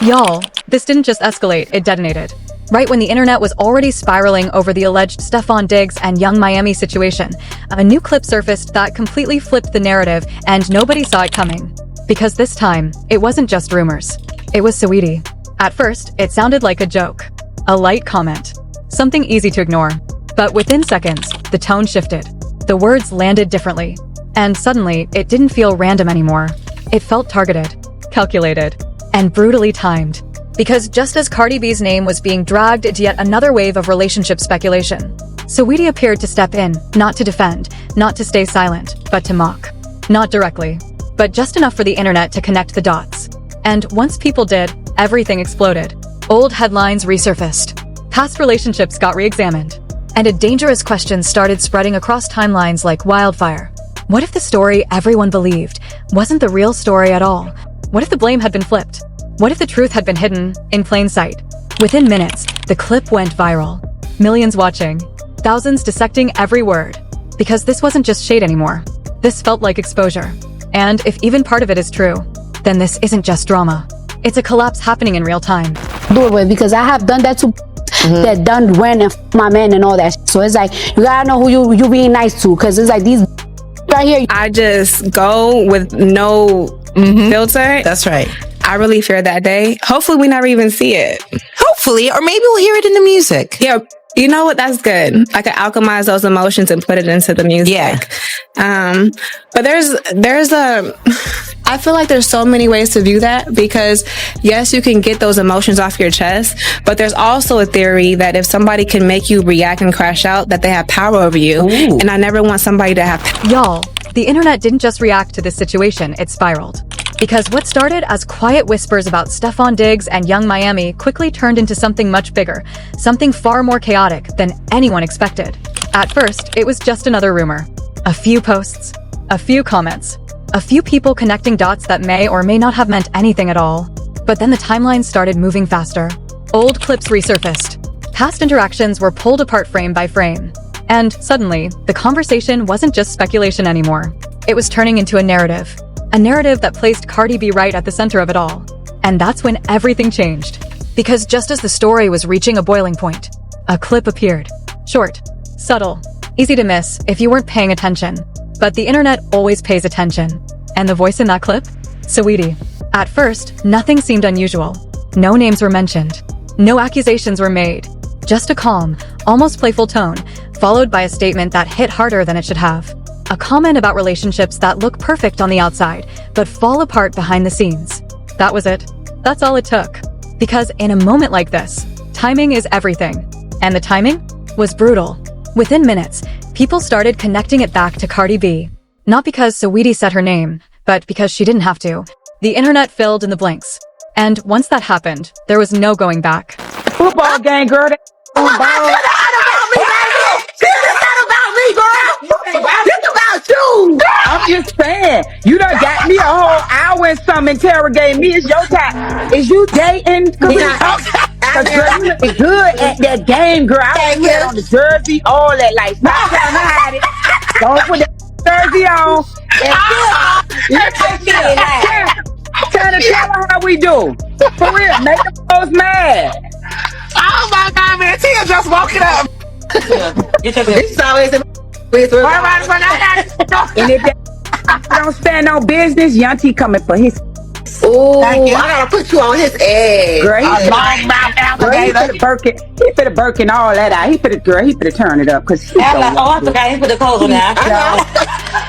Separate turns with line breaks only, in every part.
Y'all, this didn't just escalate, it detonated. Right when the internet was already spiraling over the alleged Stefon Diggs and Young Miami situation, a new clip surfaced that completely flipped the narrative, and nobody saw it coming. Because this time, it wasn't just rumors. It was Saweetie. At first, it sounded like a joke. A light comment. Something easy to ignore. But within seconds, the tone shifted. The words landed differently. And suddenly, it didn't feel random anymore. It felt targeted, calculated, and brutally timed. Because just as Cardi B's name was being dragged into yet another wave of relationship speculation, Saweetie appeared to step in, not to defend, not to stay silent, but to mock. Not directly, but just enough for the internet to connect the dots. And once people did, everything exploded. Old headlines resurfaced. Past relationships got re-examined. And a dangerous question started spreading across timelines like wildfire. What if the story everyone believed wasn't the real story at all? What if the blame had been flipped? What if the truth had been hidden in plain sight? Within minutes, the clip went viral. Millions watching, thousands dissecting every word. Because this wasn't just shade anymore. This felt like exposure. And if even part of it is true, then this isn't just drama. It's a collapse happening in real time.
Do it with, because I have done that too. That done went and my man and all that. So it's like, you gotta know who you being nice to, because it's like these right here.
I just go with no filter.
That's right.
I really fear that day. Hopefully we never even see it.
Hopefully, or maybe we'll hear it in the music.
Yeah, you know what? That's good. I could alchemize those emotions and put it into the music.
Yeah.
But I feel like there's so many ways to view that, because yes, you can get those emotions off your chest, but there's also a theory that if somebody can make you react and crash out, that they have power over you.
Ooh.
And I never want somebody to have
Y'all, the internet didn't just react to this situation, it spiraled. Because what started as quiet whispers about Stefon Diggs and Young Miami quickly turned into something much bigger, something far more chaotic than anyone expected. At first, it was just another rumor. A few posts, a few comments, a few people connecting dots that may or may not have meant anything at all. But then the timeline started moving faster. Old clips resurfaced. Past interactions were pulled apart frame by frame. And suddenly, the conversation wasn't just speculation anymore. It was turning into a narrative. A narrative that placed Cardi B right at the center of it all. And that's when everything changed. Because just as the story was reaching a boiling point, a clip appeared. Short, subtle, easy to miss if you weren't paying attention. But the internet always pays attention. And the voice in that clip? Saweetie. At first, nothing seemed unusual. No names were mentioned. No accusations were made. Just a calm, almost playful tone, followed by a statement that hit harder than it should have. A comment about relationships that look perfect on the outside, but fall apart behind the scenes. That was it. That's all it took. Because in a moment like this, timing is everything. And the timing was brutal. Within minutes, people started connecting it back to Cardi B. Not because Saweetie said her name, but because she didn't have to. The internet filled in the blanks. And once that happened, there was no going back.
Football game, girl. I'm just saying, you done got me a whole hour and some interrogating me. It's your time. Is you dating? Cause girl, you look good at that game, girl. I was on the jersey, all that. Like, stop trying to hide it. Don't put that jersey on. Trying to tell her how we do. For real, make them folks mad.
Oh my God, man! Tia just walking up. It's always
and if they don't stand on business, Young T coming for his.
Oh, I gotta put you on his egg.
Girl, he finna Birkin all that out. He finna turn it up because he
I forgot he put the clothes on now.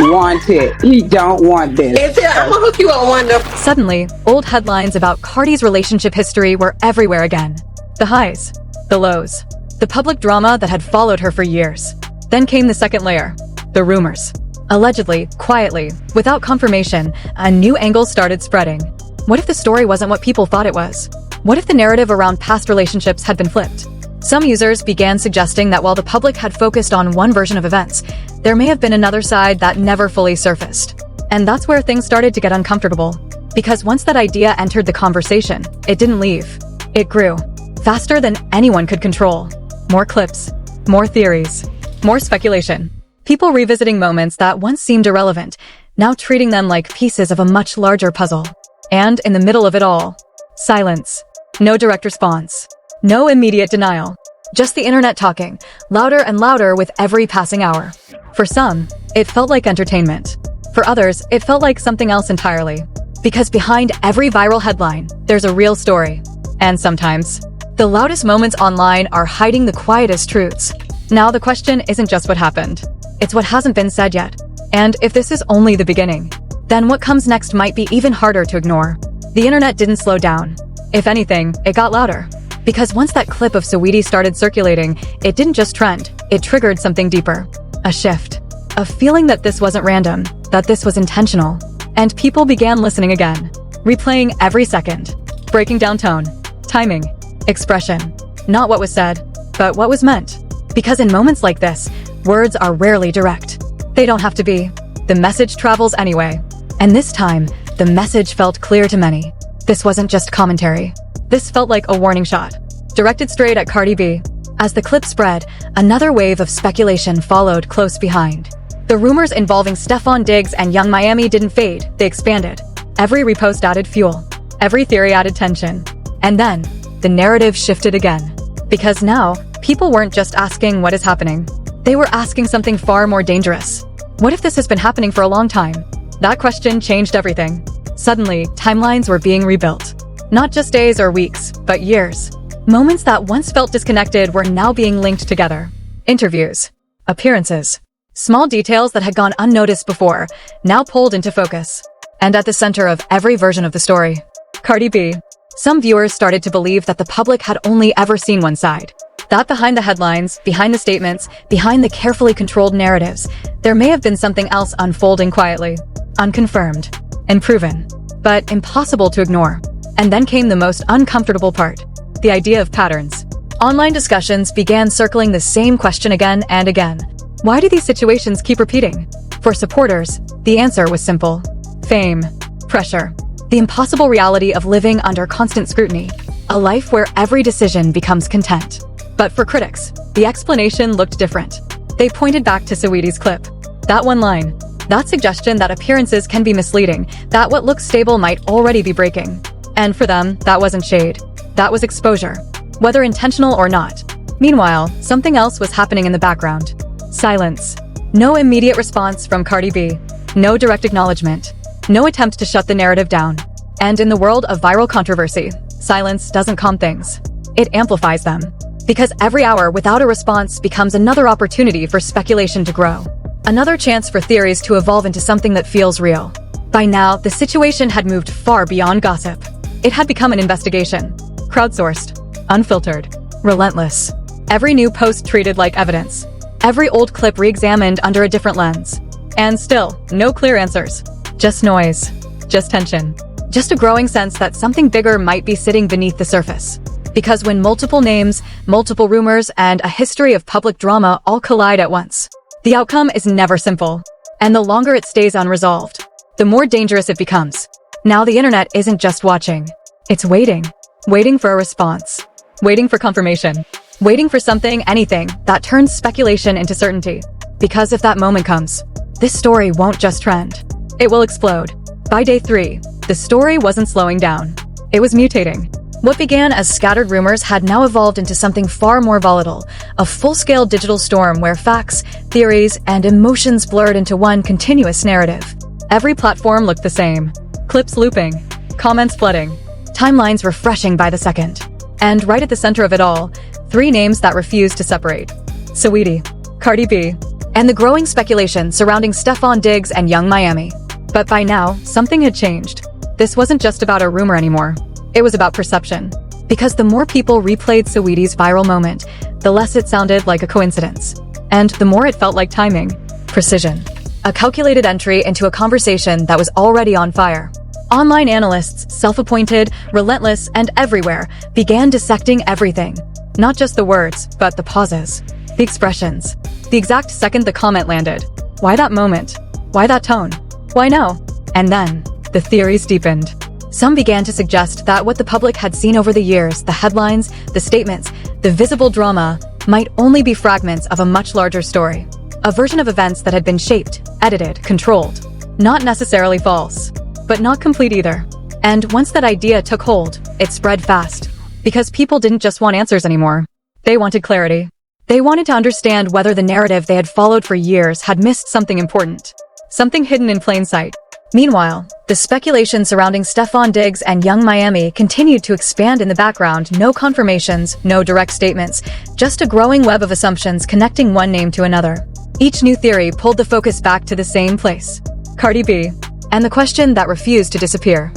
Want it. He don't want this.
I'm gonna hook you on one.
Suddenly, old headlines about Cardi's relationship history were everywhere again. The highs, the lows, the public drama that had followed her for years. Then came the second layer, the rumors. Allegedly, quietly, without confirmation, a new angle started spreading. What if the story wasn't what people thought it was? What if the narrative around past relationships had been flipped? Some users began suggesting that while the public had focused on one version of events, there may have been another side that never fully surfaced. And that's where things started to get uncomfortable. Because once that idea entered the conversation, it didn't leave. It grew. Faster than anyone could control. More clips. More theories. More speculation. People revisiting moments that once seemed irrelevant, now treating them like pieces of a much larger puzzle. And in the middle of it all, silence. No direct response. No immediate denial. Just the internet talking, louder and louder with every passing hour. For some, it felt like entertainment. For others, it felt like something else entirely. Because behind every viral headline, there's a real story. And sometimes, the loudest moments online are hiding the quietest truths. Now the question isn't just what happened. It's what hasn't been said yet. And if this is only the beginning, then what comes next might be even harder to ignore. The internet didn't slow down. If anything, it got louder. Because once that clip of Saweetie started circulating, it didn't just trend, it triggered something deeper. A shift. A feeling that this wasn't random, that this was intentional. And people began listening again, replaying every second, breaking down tone, timing, expression. Not what was said, but what was meant. Because in moments like this, words are rarely direct. They don't have to be. The message travels anyway. And this time, the message felt clear to many. This wasn't just commentary. This felt like a warning shot, directed straight at Cardi B. As the clip spread, another wave of speculation followed close behind. The rumors involving Stefon Diggs and Young Miami didn't fade, they expanded. Every repost added fuel. Every theory added tension. And then, the narrative shifted again. Because now, people weren't just asking what is happening. They were asking something far more dangerous. What if this has been happening for a long time? That question changed everything. Suddenly, timelines were being rebuilt. Not just days or weeks, but years. Moments that once felt disconnected were now being linked together. Interviews. Appearances. Small details that had gone unnoticed before, now pulled into focus. And at the center of every version of the story, Cardi B. Some viewers started to believe that the public had only ever seen one side. That behind the headlines, behind the statements, behind the carefully controlled narratives, there may have been something else unfolding quietly, unconfirmed, unproven, but impossible to ignore. And then came the most uncomfortable part, the idea of patterns. Online discussions began circling the same question again and again. Why do these situations keep repeating? For supporters, the answer was simple. Fame. Pressure. The impossible reality of living under constant scrutiny. A life where every decision becomes content. But for critics, the explanation looked different. They pointed back to Saweetie's clip. That one line. That suggestion that appearances can be misleading, that what looks stable might already be breaking. And for them, that wasn't shade. That was exposure. Whether intentional or not. Meanwhile, something else was happening in the background. Silence. No immediate response from Cardi B. No direct acknowledgement. No attempt to shut the narrative down. And in the world of viral controversy, silence doesn't calm things. It amplifies them. Because every hour without a response becomes another opportunity for speculation to grow. Another chance for theories to evolve into something that feels real. By now, the situation had moved far beyond gossip. It had become an investigation. Crowdsourced. Unfiltered. Relentless. Every new post treated like evidence. Every old clip re-examined under a different lens. And still, no clear answers. Just noise. Just tension. Just a growing sense that something bigger might be sitting beneath the surface. Because when multiple names, multiple rumors, and a history of public drama all collide at once, the outcome is never simple. And the longer it stays unresolved, the more dangerous it becomes. Now the internet isn't just watching. It's waiting. Waiting for a response. Waiting for confirmation. Waiting for something, anything, that turns speculation into certainty. Because if that moment comes, this story won't just trend. It will explode. By day 3, the story wasn't slowing down. It was mutating. What began as scattered rumors had now evolved into something far more volatile, a full-scale digital storm where facts, theories, and emotions blurred into one continuous narrative. Every platform looked the same. Clips looping, comments flooding, timelines refreshing by the second. And right at the center of it all, 3 names that refused to separate. Saweetie, Cardi B, and the growing speculation surrounding Stefon Diggs and Young Miami. But by now, something had changed. This wasn't just about a rumor anymore. It was about perception. Because the more people replayed Saweetie's viral moment, the less it sounded like a coincidence. And the more it felt like timing, precision. A calculated entry into a conversation that was already on fire. Online analysts, self-appointed, relentless, and everywhere, began dissecting everything. Not just the words, but the pauses. The expressions. The exact second the comment landed. Why that moment? Why that tone? Why no? And then, the theories deepened. Some began to suggest that what the public had seen over the years, the headlines, the statements, the visible drama, might only be fragments of a much larger story. A version of events that had been shaped, edited, controlled. Not necessarily false, but not complete either. And once that idea took hold, it spread fast. Because people didn't just want answers anymore. They wanted clarity. They wanted to understand whether the narrative they had followed for years had missed something important. Something hidden in plain sight. Meanwhile, the speculation surrounding Stefon Diggs and Young Miami continued to expand in the background. No confirmations, no direct statements, just a growing web of assumptions connecting one name to another. Each new theory pulled the focus back to the same place. Cardi B. And the question that refused to disappear.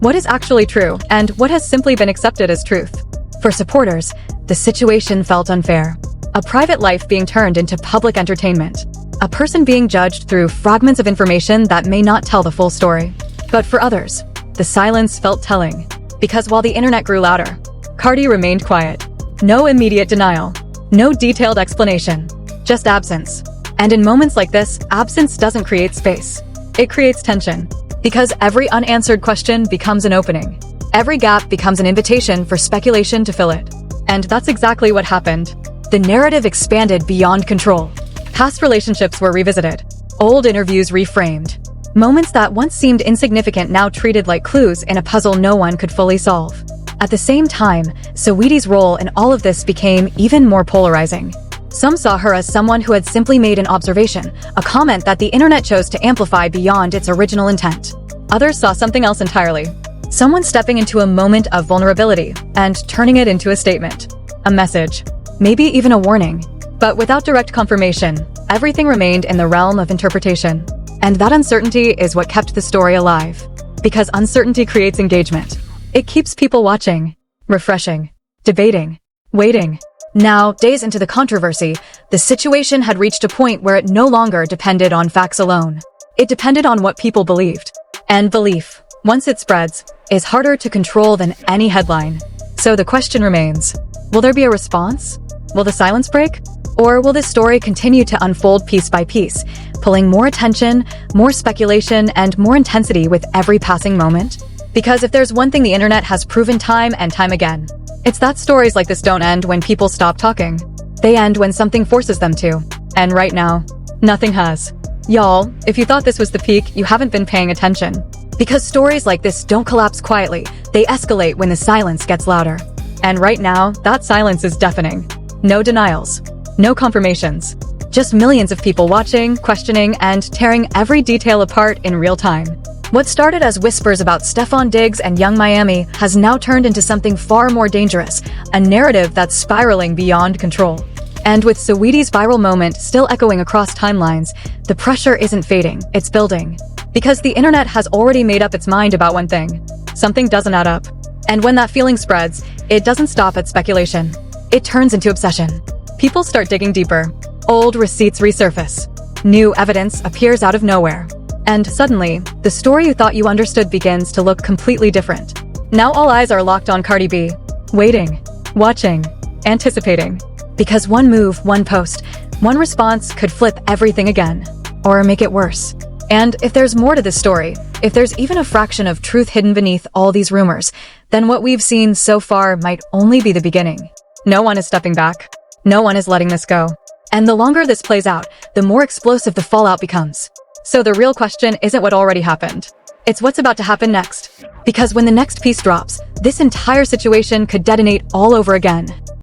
What is actually true, and what has simply been accepted as truth? For supporters, the situation felt unfair. A private life being turned into public entertainment. A person being judged through fragments of information that may not tell the full story. But for others, the silence felt telling. Because while the internet grew louder, Cardi remained quiet. No immediate denial. No detailed explanation. Just absence. And in moments like this, absence doesn't create space. It creates tension. Because every unanswered question becomes an opening. Every gap becomes an invitation for speculation to fill it. And that's exactly what happened. The narrative expanded beyond control. Past relationships were revisited. Old interviews reframed. Moments that once seemed insignificant now treated like clues in a puzzle no one could fully solve. At the same time, Saweetie's role in all of this became even more polarizing. Some saw her as someone who had simply made an observation, a comment that the internet chose to amplify beyond its original intent. Others saw something else entirely. Someone stepping into a moment of vulnerability and turning it into a statement. A message. Maybe even a warning. But without direct confirmation, everything remained in the realm of interpretation. And that uncertainty is what kept the story alive. Because uncertainty creates engagement. It keeps people watching, refreshing, debating, waiting. Now, days into the controversy, the situation had reached a point where it no longer depended on facts alone. It depended on what people believed. And belief, once it spreads, is harder to control than any headline. So the question remains, will there be a response? Will the silence break? Or will this story continue to unfold piece by piece, pulling more attention, more speculation, and more intensity with every passing moment? Because if there's one thing the internet has proven time and time again, it's that stories like this don't end when people stop talking. They end when something forces them to. And right now, nothing has. Y'all, if you thought this was the peak, you haven't been paying attention. Because stories like this don't collapse quietly, they escalate when the silence gets louder. And right now, that silence is deafening. No denials. No confirmations. Just millions of people watching, questioning, and tearing every detail apart in real time. What started as whispers about Stefon Diggs and Young Miami has now turned into something far more dangerous, a narrative that's spiraling beyond control. And with Saweetie's viral moment still echoing across timelines, the pressure isn't fading, it's building. Because the internet has already made up its mind about one thing. Something doesn't add up. And when that feeling spreads, it doesn't stop at speculation. It turns into obsession. People start digging deeper. Old receipts resurface. New evidence appears out of nowhere. And suddenly, the story you thought you understood begins to look completely different. Now all eyes are locked on Cardi B. Waiting. Watching. Anticipating. Because one move, one post, one response could flip everything again. Or make it worse. And if there's more to this story, if there's even a fraction of truth hidden beneath all these rumors, then what we've seen so far might only be the beginning. No one is stepping back. No one is letting this go. And the longer this plays out, the more explosive the fallout becomes. So the real question isn't what already happened. It's what's about to happen next. Because when the next piece drops, this entire situation could detonate all over again.